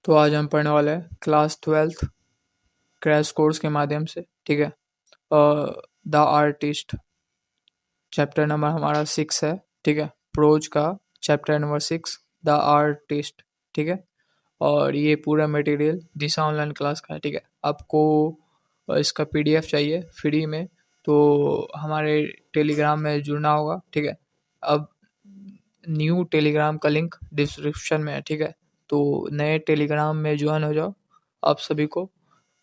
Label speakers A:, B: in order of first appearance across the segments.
A: तो आज हम पढ़ने वाले हैं क्लास 12th क्रैश कोर्स के माध्यम से, ठीक है। द आर्टिस्ट चैप्टर नंबर हमारा 6 है, ठीक है। प्रोज का चैप्टर नंबर 6 द आर्टिस्ट, ठीक है। और ये पूरा मटेरियल दिशा ऑनलाइन क्लास का है, ठीक है। आपको इसका पीडीएफ चाहिए फ्री में, तो हमारे टेलीग्राम में जुड़ना होगा, ठीक है। अब न्यू टेलीग्राम का लिंक डिस्क्रिप्शन में है, ठीक है। तो नए टेलीग्राम में ज्वाइन हो जाओ आप सभी को।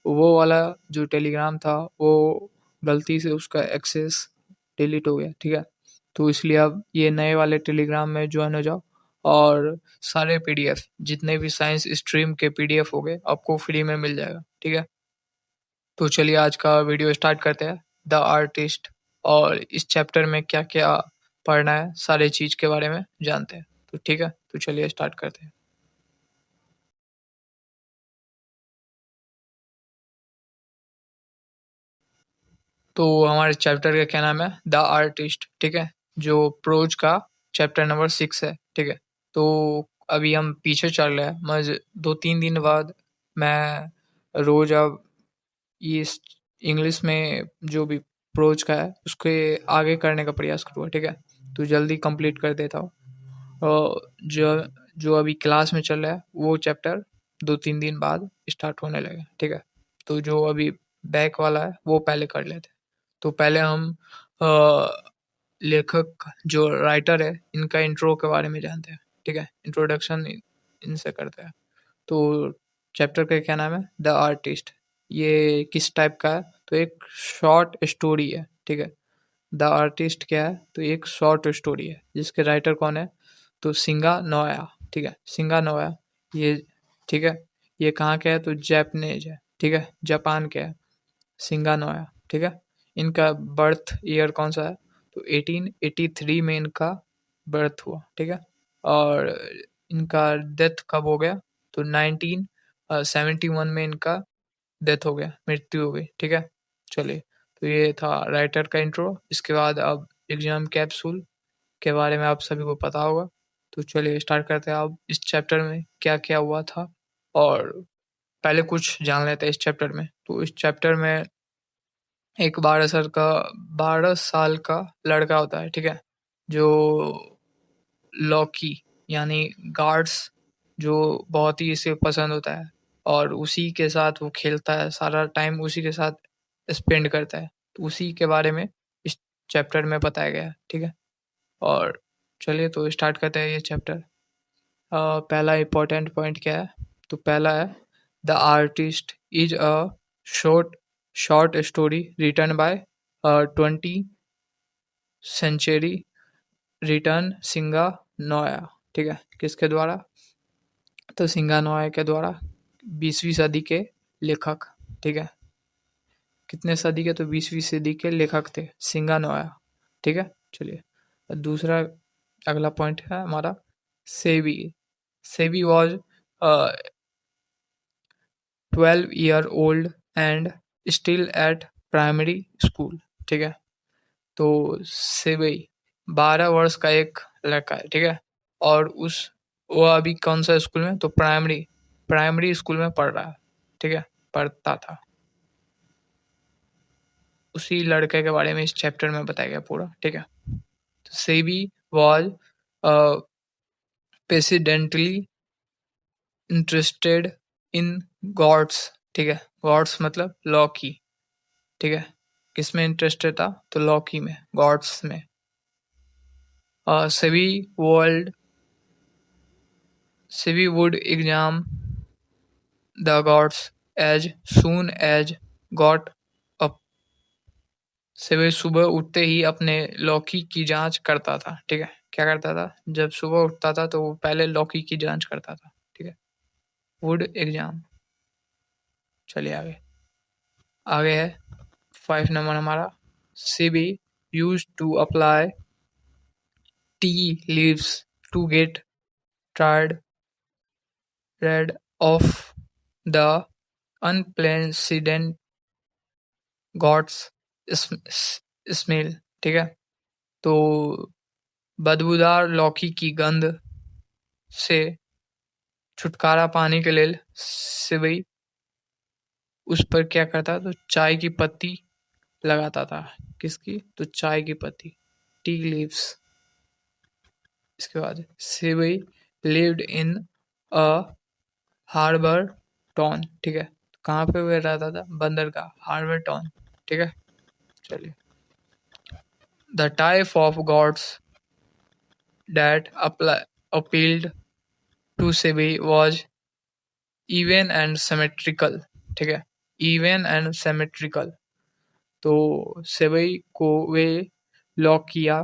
A: वो वाला जो टेलीग्राम था वो गलती से उसका एक्सेस डिलीट हो गया, ठीक है। तो इसलिए अब ये नए वाले टेलीग्राम में ज्वाइन हो जाओ और सारे पीडीएफ जितने भी साइंस स्ट्रीम के पीडीएफ हो गए आपको फ्री में मिल जाएगा, ठीक है। तो चलिए आज का वीडियो स्टार्ट करते हैं द आर्टिस्ट, और इस चैप्टर में क्या क्या पढ़ना है सारे चीज़ के बारे में जानते हैं। तो ठीक है, तो चलिए स्टार्ट करते हैं। तो हमारे चैप्टर का क्या नाम है, द आर्टिस्ट, ठीक है। जो प्रोज का चैप्टर नंबर 6 है, ठीक है। तो अभी हम पीछे चल रहे हैं, मैं 2-3 दिन बाद मैं रोज अब ये इंग्लिश में जो भी प्रोज का है उसके आगे करने का प्रयास करूँगा, ठीक है। तो जल्दी कंप्लीट कर देता हूँ। और जो जो अभी क्लास में चल रहा है वो चैप्टर 2-3 दिन बाद स्टार्ट होने लगे, ठीक है। तो जो अभी बैक वाला है वो पहले कर लेते हैं। तो पहले हम लेखक जो राइटर है इनका इंट्रो के बारे में जानते हैं, ठीक है। इंट्रोडक्शन इनसे करते हैं। तो चैप्टर का क्या नाम है, द आर्टिस्ट। ये किस टाइप का है, तो एक शॉर्ट स्टोरी है, ठीक है। द आर्टिस्ट क्या है, तो एक शॉर्ट स्टोरी है जिसके राइटर कौन है, तो सिंगा नोया, ठीक है। सिंगा नोया ये, ठीक है। ये कहाँ के है, तो जापानीज है, ठीक है, जापान के है सिंगा नोया, ठीक है। इनका बर्थ ईयर कौन सा है, तो 1883 में इनका बर्थ हुआ, ठीक है। और इनका डेथ कब हो गया, तो 1971 में इनका डेथ हो गया, मृत्यु हो गई, ठीक है। चलिए, तो ये था राइटर का इंट्रो। इसके बाद अब एग्जाम कैप्सूल के बारे में आप सभी को पता होगा। तो चलिए स्टार्ट करते हैं। अब इस चैप्टर में क्या क्या हुआ था, और पहले कुछ जान लेते हैं इस चैप्टर में। तो इस चैप्टर में एक 12 साल का लड़का होता है, ठीक है। जो लॉकी यानी गार्ड्स, जो बहुत ही इसे पसंद होता है और उसी के साथ वो खेलता है, सारा टाइम उसी के साथ स्पेंड करता है। तो उसी के बारे में इस चैप्टर में बताया गया है, ठीक है। और चलिए तो स्टार्ट करते हैं ये चैप्टर। पहला इम्पोर्टेंट पॉइंट क्या है, तो पहला है the artist is a short short story written by 20th century return Shiga Naoya, ठीक है। किसके द्वारा, तो सिंगा नोया के द्वारा, 20वीं सदी के लेखक, ठीक है। कितने सदी के, तो 20वीं सदी के लेखक थे सिंगा नोया, ठीक है। चलिए दूसरा अगला पॉइंट है हमारा सेवी। सेवी was 12 year old and still at primary school, ठीक है। तो सेवी 12 वर्ष का एक लड़का है, ठीक है। और वो अभी कौन सा स्कूल में, तो प्राइमरी प्राइमरी स्कूल में पढ़ रहा है, ठीक है, पढ़ता था। उसी लड़के के बारे में इस चैप्टर में बताया गया पूरा, ठीक है। तो सेवी वॉज पेसिडेंटली इंटरेस्टेड इन गॉड्स, ठीक है। गॉड्स मतलब लॉकी, ठीक है। किस में इंटरेस्टेड था, तो लॉकी में, गॉड्स में। सेवी वर्ल्ड सेवी would exam the gods as soon as got up. सेवी सुबह उठते ही अपने लॉकी की जांच करता था, ठीक है। क्या करता था, जब सुबह उठता था तो वो पहले लॉकी की जांच करता था, ठीक है। Would examine. चलिए आगे, आगे है 5 नंबर हमारा। Seibei use to apply tea leaves to get rid of the unpleasant gods smell, ठीक है। तो बदबूदार लौकी की गंध से छुटकारा पाने के लिए सेवई उस पर क्या करता, तो चाय की पत्ती लगाता था। किसकी, तो चाय की पत्ती, टी लीव्स। इसके बाद Seibei lived in a harbour town, ठीक है। कहाँ पे वह रहता था, बंदरगाह, हार्बर टाउन, ठीक है। चलिए, the type of gods that appealed to sevai was even and symmetrical, ठीक है, even and symmetrical। तो सेवई को वे लौकिया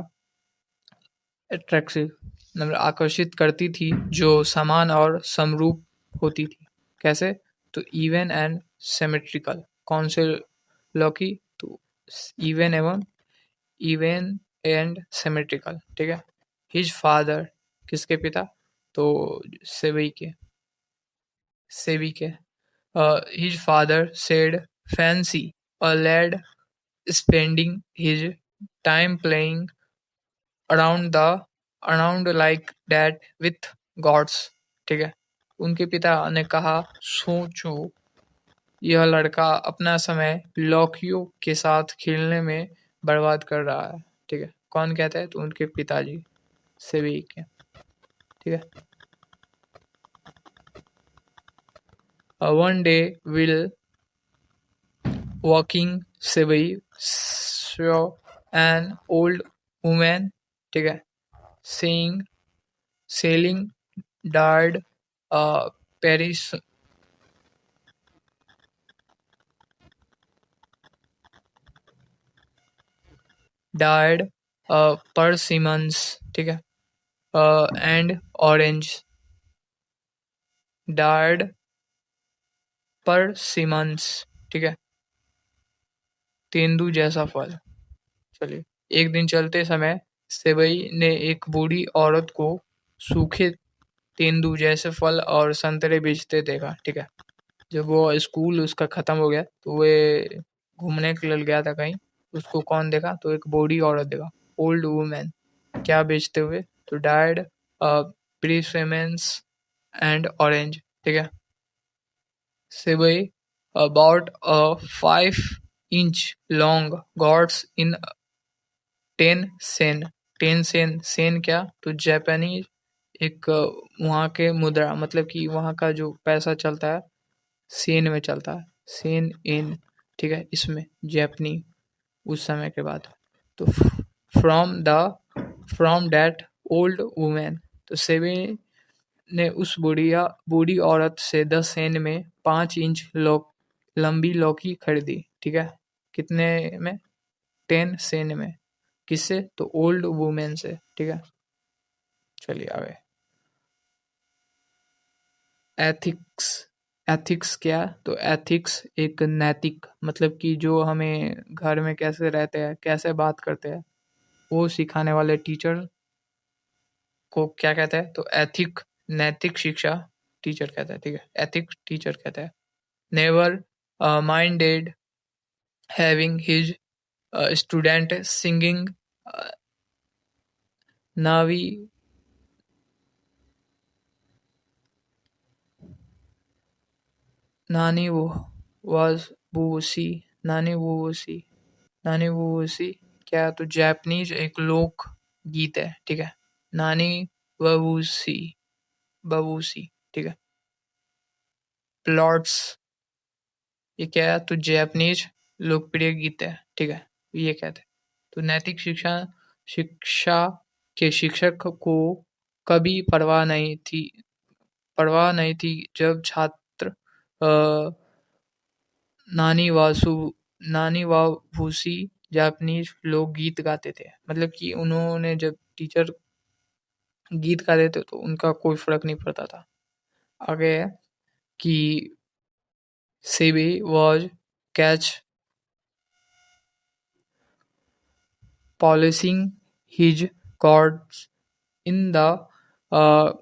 A: अट्रैक्टिव मतलब आकर्षित करती थी जो समान और समरूप होती थी। कैसे, तो इवन एंड सिमेट्रिकल। कौन से लौकी, तो इवन एंड सिमेट्रिकल, ठीक है। हिज फादर, किसके पिता, तो सेवई के, सेवी के। His father said fancy a lad spending his time playing around like that with gods, ठीक है। उनके पिता ने कहा, सोचो यह लड़का अपना समय लौकियों के साथ खेलने में बर्बाद कर रहा है, ठीक है। कौन कहता है, तो उनके पिताजी, सेवी के, ठीक है। One day will walking sevai saw an old woman, ठीक है, saying sailing died Paris died persimmons, ठीक है, and orange died persimmons, ठीक है, तेंदू जैसा फल। चलिए, एक दिन चलते समय सेवई ने एक बूढ़ी औरत को सूखे तेंदू जैसे फल और संतरे बेचते देखा, ठीक है। जब वो स्कूल उसका खत्म हो गया तो वे घूमने के लिए गया था कहीं, उसको कौन देखा, तो एक बूढ़ी औरत देखा, ओल्ड वुमेन, क्या बेचते हुए, तो डायड प्रीसेमेंस एंड ऑरेंज, ठीक है। Seibei about 5 inch long gourds in 10 sen. 10 sen, sen क्या, तो जापानीज एक वहाँ के मुद्रा, मतलब कि वहाँ का जो पैसा चलता है सेन में चलता है, सेन इन, ठीक है, इसमें जापानी उस समय के बाद। तो फ्रॉम दैट ओल्ड वुमेन, तो सेवी ने उस बूढ़ी औरत से 10 सेन में 5 इंच लंबी लौकी खरीदी, ठीक है। कितने में, 10 सेन में। किससे, तो ओल्ड वुमेन से, ठीक है। चलिए आगे, एथिक्स। एथिक्स क्या, तो एथिक्स एक नैतिक, मतलब कि जो हमें घर में कैसे रहते हैं, कैसे बात करते हैं, वो सिखाने वाले टीचर को क्या कहते हैं, तो एथिक, नैतिक शिक्षा टीचर कहता है, ठीक है, एथिक टीचर कहता है। Never minded having his student singing नावी नानी वो वाज बूसी, नानी वूसी, नानी वूसी क्या, तो जापानीज एक लोक गीत है, ठीक है। नानी ववूसी, बवूसी, ठीक है। प्लॉट्स, ये क्या है, तो जापानीज लोकप्रिय गीत है, ठीक है, ये कहते हैं। तो नैतिक शिक्षा शिक्षा के शिक्षक को कभी परवाह नहीं थी जब छात्र नानी वासु नानी वाभूसी जापानीज लोग गीत गाते थे, मतलब कि उन्होंने जब टीचर गीत गाते थे तो उनका कोई फर्क नहीं पड़ता था। आगे है कि SEBI was catch polishing his chords in the uh,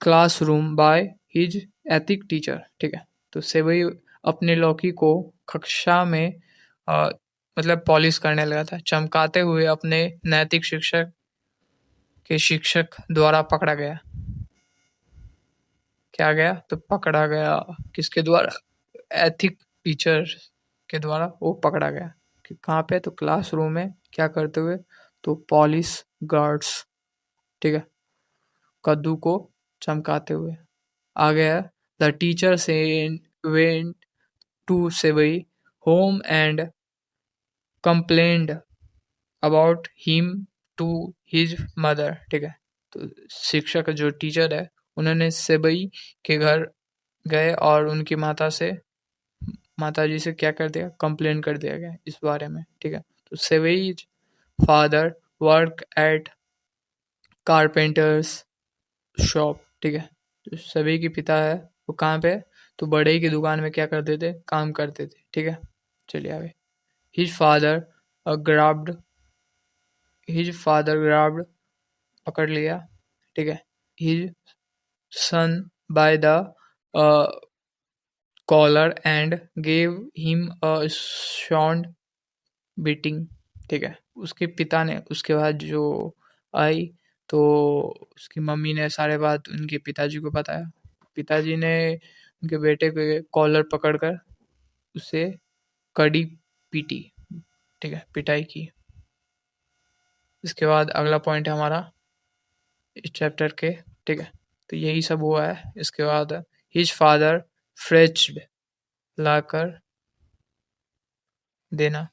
A: classroom by his ethic teacher, ठीक है। तो सेबई अपने लौकी को कक्षा में मतलब पॉलिश करने लगा था, चमकाते हुए अपने नैतिक शिक्षक के शिक्षक द्वारा पकड़ा गया। क्या गया तो पकड़ा गया। किसके द्वारा? एथिक टीचर के द्वारा वो पकड़ा गया। कि कहाँ पे? तो क्लासरूम में क्या करते हुए? तो पॉलिश गार्ड्स, ठीक है, कद्दू को चमकाते हुए। आ गया द टीचर से went to Seibei home and complained about him to his mother, ठीक है। तो शिक्षक जो टीचर है उन्होंने सेबई के घर गए और उनकी माता जी से क्या कर दिया? कंप्लेन कर दिया गया इस बारे में, ठीक है। तो Seibei father work at carpenter's shop, ठीक है। तो सभी के पिता है वो कहाँ पे? तो बड़े की दुकान में क्या करते थे? काम करते थे, ठीक है। चलिए आगे। His father grabbed his father grabbed पकड़ लिया, ठीक है, his son by the collar and gave him a sound beating, ठीक है। उसके पिता ने उसके बाद जो आई तो उसकी मम्मी ने सारे बात उनके पिताजी को बताया। पिताजी ने उनके बेटे के कॉलर पकड़कर उसे कड़ी पीटी, ठीक है, पिटाई की। इसके बाद अगला पॉइंट है हमारा इस चैप्टर के, ठीक है। तो यही सब हुआ है। इसके बाद हिज फादर फ्रेच्ड लाकर देना,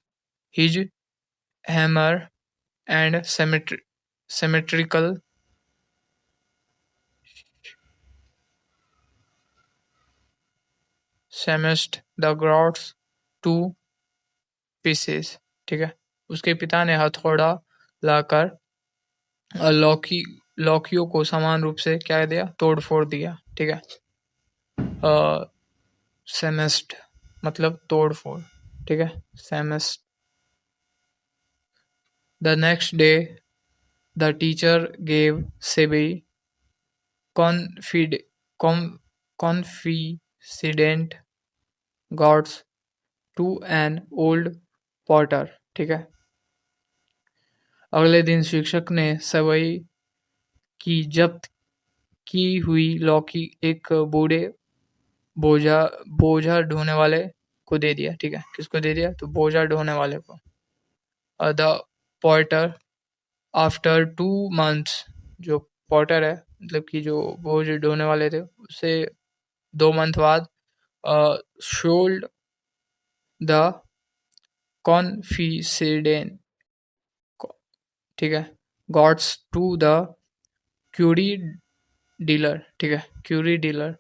A: his hammer and symmetrical smashed the grots to pieces, ठीक है। उसके पिता ने हथौड़ा लाकर लौकी लौकियों को समान रूप से क्या दिया? तोड़ फोड़ दिया, ठीक है। सेमेस्ट मतलब तोड़ फोड़, ठीक है। सेमेस्ट। The next day the teacher gave Seibei confid com, confident gods to an old potter, ठीक है। अगले दिन शिक्षक ने सवई की जब्त की हुई लौकी एक बूढ़े बोझा बोझा ढोने वाले को दे दिया, ठीक है। किसको दे दिया? तो बोझा ढोने वाले को। द पॉटर आफ्टर 2 months, जो पॉटर है मतलब कि जो बोझ ढोने वाले थे उससे 2 month बाद शोल्ड द कॉन्फिडेंट, ठीक है, gourds to the curio dealer, ठीक है, क्यूरी डीलर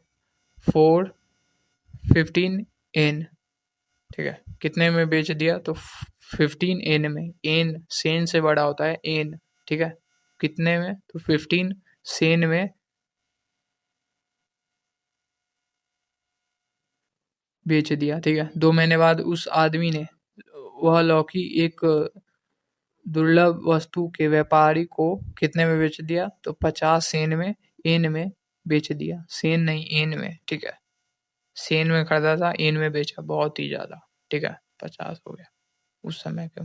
A: फॉर 15 एन, ठीक है। कितने में बेच दिया? तो 15 एन में। एन सेन से बड़ा होता है एन, ठीक है। कितने में? तो 15 सेन में बेच दिया, ठीक है। 2 महीने बाद उस आदमी ने वह लौकी एक दुर्लभ वस्तु के व्यापारी को कितने में बेच दिया? तो 50 सेन में, एन में बेच दिया। सेन नहीं, एन में, ठीक है। सेन में खरीदा था, एन में बेचा, बहुत ही ज्यादा, ठीक है। 50 हो गया उस समय के।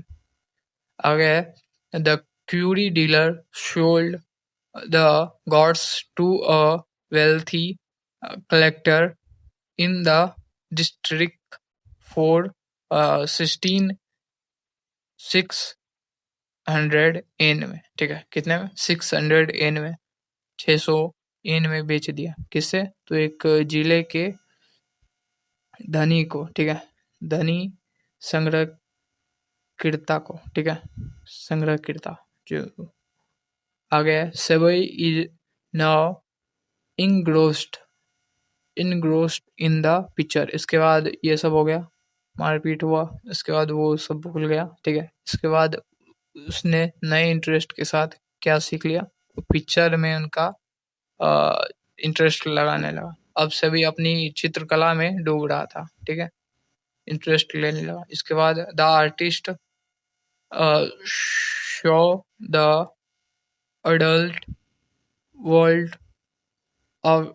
A: आगे है the curio dealer sold the gourds to a wealthy collector in the district for 600 yen में, ठीक है। कितने में? 600 एन में, 600 एन में बेच दिया। किससे? तो एक जिले के धनी को, ठीक है, धनी संग्रहकर्ता को, ठीक है, संग्रहकर्ता जो आ गया है। Seibei is now engrossed engrossed in the picture. इसके बाद ये सब हो गया, मारपीट हुआ, इसके बाद वो सब भूल गया, ठीक है। इसके बाद उसने नए इंटरेस्ट के साथ क्या सीख लिया? पिक्चर में उनका इंटरेस्ट लगाने लगा। अब सभी अपनी चित्रकला में डूब रहा था, ठीक है, इंटरेस्ट लेने लगा। इसके बाद the artist show the adult world of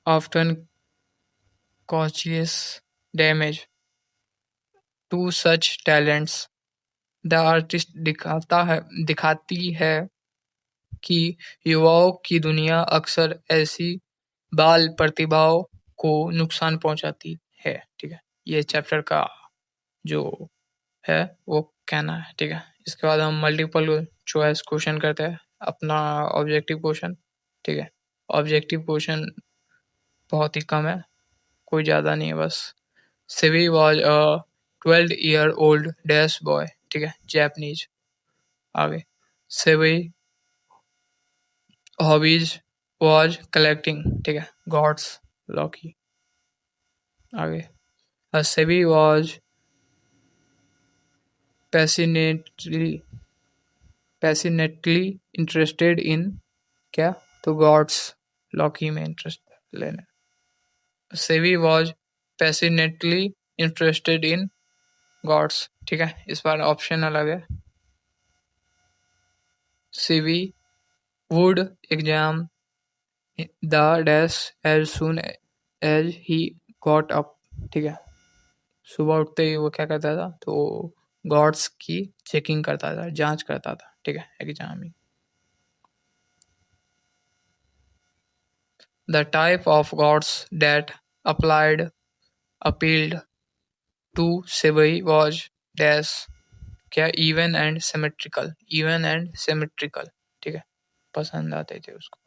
A: often causes damage to such talents the artist दिखाती है कि युवाओं की दुनिया अक्सर ऐसी बाल प्रतिभाओं को नुकसान पहुंचाती है। ठीक है, ये चैप्टर का जो है वो कहना है। ठीक है, इसके बाद हम मल्टीपल चॉइस क्वेश्चन करते हैं, अपना ऑब्जेक्टिव क्वेश्चन। ठीक है, ऑब्जेक्टिव क्वेश्चन बहुत ही कम है, कोई ज़्यादा नहीं है बस। Seibei was a 12 year old dash boy. ठीक है, जैपनीज। आगे, सिवी हॉबीज वॉज कलेक्टिंग। ठीक है, गॉड्स लॉकी। आगे, सिवी वॉज पैसिनेटली पैसिनेटली इंटरेस्टेड इन क्या, तो गॉड्स लॉकी में इंटरेस्ट लेना। Seibei was passionately interested in gourds. ठीक है, इस बार ऑप्शन अलग है। Seibei would exam the dash as soon as he got up. ठीक है, सुबह उठते ही वो क्या करता था, तो गॉड्स की चेकिंग करता था, जांच करता था। ठीक है, एग्जाम में। The type of gods that applied appealed to Sebai was dash क्या, even and symmetrical. Even and symmetrical. ठीक है, पसंद आते थे उसको।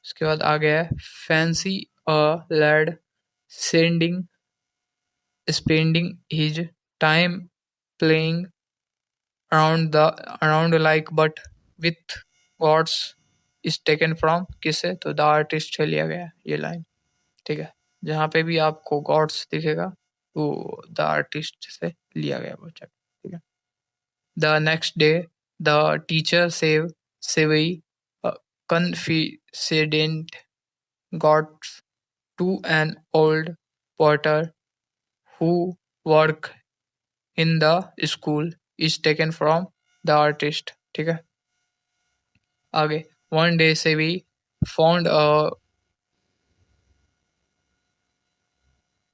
A: उसके बाद आ गया है fancy a lad sending spending his time playing around like but with gourds is taken from किससे, तो द आर्टिस्ट से लिया गया ये लाइन। ठीक है, जहाँ पे भी आपको गॉड्स दिखेगा वो द आर्टिस्ट से लिया गया वो चैप्टर। ठीक है, the next day the teacher sevai confident got to an old potter who work in the school is taken from the artist। ठीक है, आगे, one day सेवी found a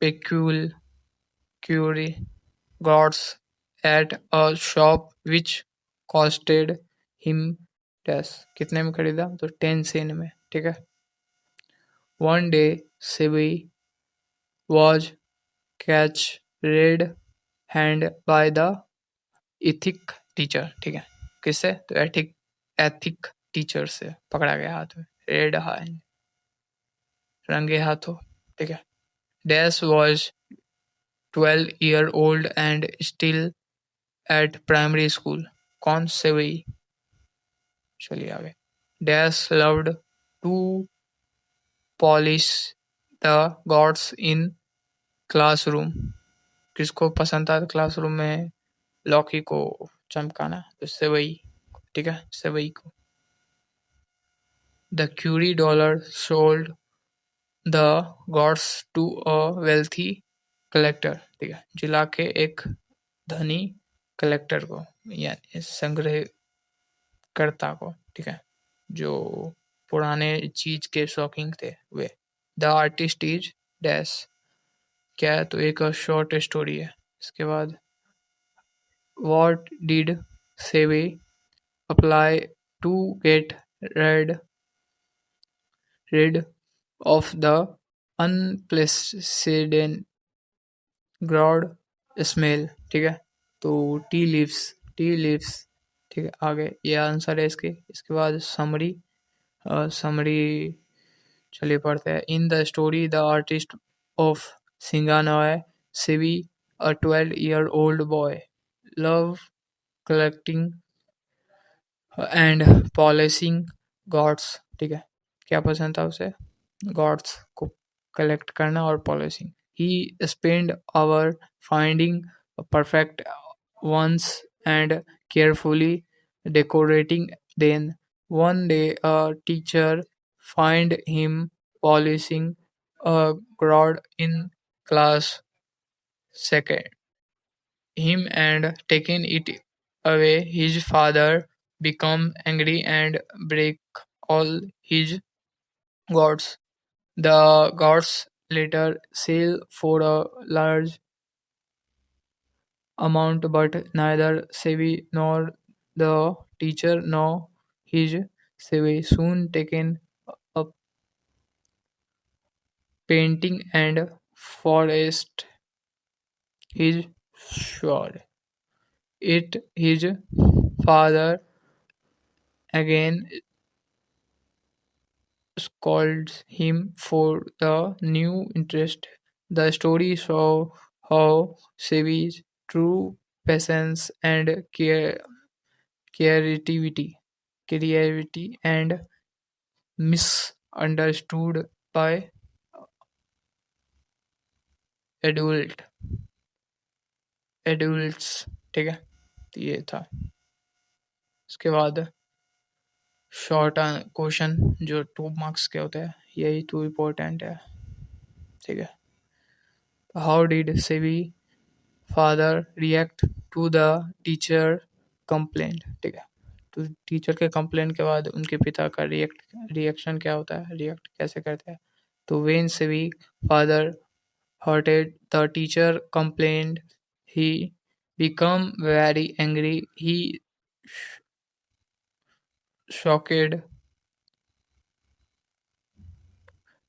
A: peculiar gods at a shop which costed him dash कितने में खरीदा, तो 10 सेन में। ठीक है, one day Sevi was catch red hand by the ethic teacher. ठीक है, किससे, तो एथिक टीचर से पकड़ा गया हाथ में, रेड हैंड, रंगे हाथों। ठीक है, dash was 12 year old and still at primary school। कौन से वही, चलिए आगे। Dash loved to polish the gods in classroom। किसको पसंद था क्लासरूम में लॉकी को चमकाना, तो सेवई। ठीक है, सेवई को। The curio dollar sold the gourds to a wealthy collector. ठीक है, जिला के एक धनी कलेक्टर को, यानी संग्रहकर्ता को। ठीक है, जो पुराने चीज के शौकीन थे वे। द आर्टिस्ट इज डैश क्या है, तो एक शॉर्ट स्टोरी है। इसके बाद व्हाट डिड सेवे apply to get rid rid of the unpleasant ground smell। ठीक है, तो टी लीव्स। ठीक है, आगे ये आंसर है इसके बाद समरी चलिए पढ़ते हैं। In the story the artist of Shiga Naoya Seibei a 12 year old boy love collecting and polishing gourds. ठीक है, क्या पसंद था उसे, गॉड्स को कलेक्ट करना और polishing. He spend hour finding perfect ones and carefully decorating them। One day a teacher find him polishing a god in class second him and taking it away. His father become angry and break all his gods. The gods later sell for a large amount, but neither Sevi nor the teacher nor his Sevi soon taken up painting and forest his shore. It his father again scolds him for the new interest. The story shows how Sevi's true patience and creativity, creativity and misunderstood by adult adults. ठीक है, तो ये था। उसके बाद short question जो 2 marks के होते हैं, यही 2 इम्पोर्टेंट है। ठीक है, how did Seibei father react to the teacher complaint. ठीक है, तो टीचर के कंप्लेंट के बाद उनके पिता का रिएक्शन क्या होता है, रिएक्ट कैसे करते हैं। तो वेन सेवी father hurted the teacher complained, he became very angry. He shocked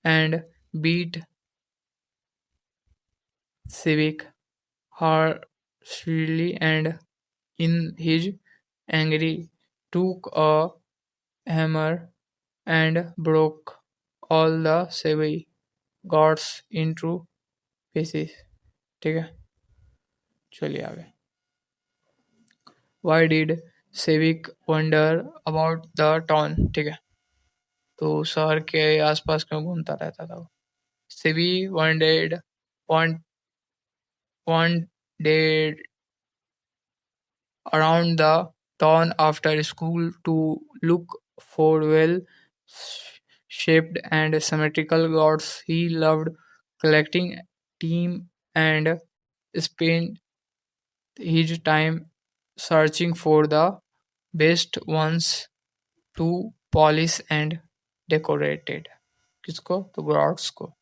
A: and beat Civic harshly, and in his anger took a hammer and broke all the Civic gods into pieces। ठीक है, चलिए आगे। Why did Civic wander about the town। ठीक है, तो शहर के आसपास क्यों घूमता रहता था वो। Civi wan- wandered around the town after school to look for well-shaped and symmetrical gods. He loved collecting team and spent his time searching for the best ones to polish and decorated। किसको, तो gods को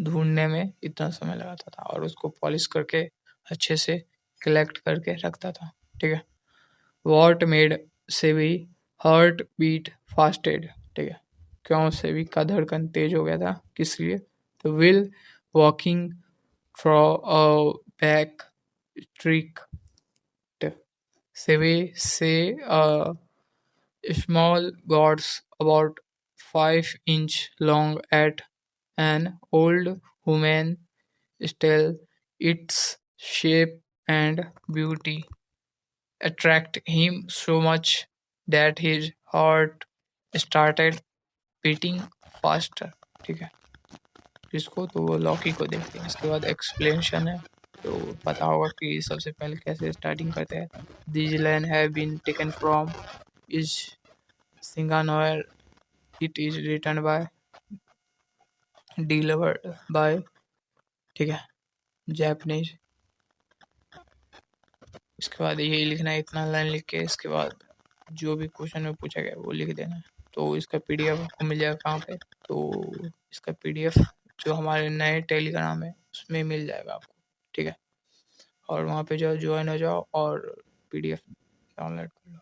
A: ढूंढने में इतना समय लगाता था और उसको पॉलिश करके अच्छे से कलेक्ट करके रखता था। ठीक है, वॉट मेड सेवी हार्ट बीट फास्टेड। ठीक है, क्यों सेवी का धड़कन तेज हो गया था, किस लिए। तो will walking through a back street. Seibei से small gods about 5 inch long at an old woman still its shape and beauty attract him so much that his heart started beating faster। ठीक है, किसको, तो वो Lockie को देखते हैं। इसके बाद एक्सप्लेनेशन है, तो पता होगा कि सबसे पहले कैसे स्टार्टिंग करते हैं। This land have been taken from is Shiga Naoya, it is written by delivered by. ठीक है, जापानीज। इसके बाद यही लिखना है, इतना लाइन लिख के इसके बाद जो भी क्वेश्चन में पूछा गया वो लिख देना है। तो इसका पीडीएफ आपको मिल जाएगा कहाँ पे, तो इसका पीडीएफ जो हमारे नए टेलीग्राम है उसमें मिल जाएगा आपको। ठीक है, और वहाँ पे जाओ, ज्वाइन हो जाओ और पीडीएफ डाउनलोड कर लो।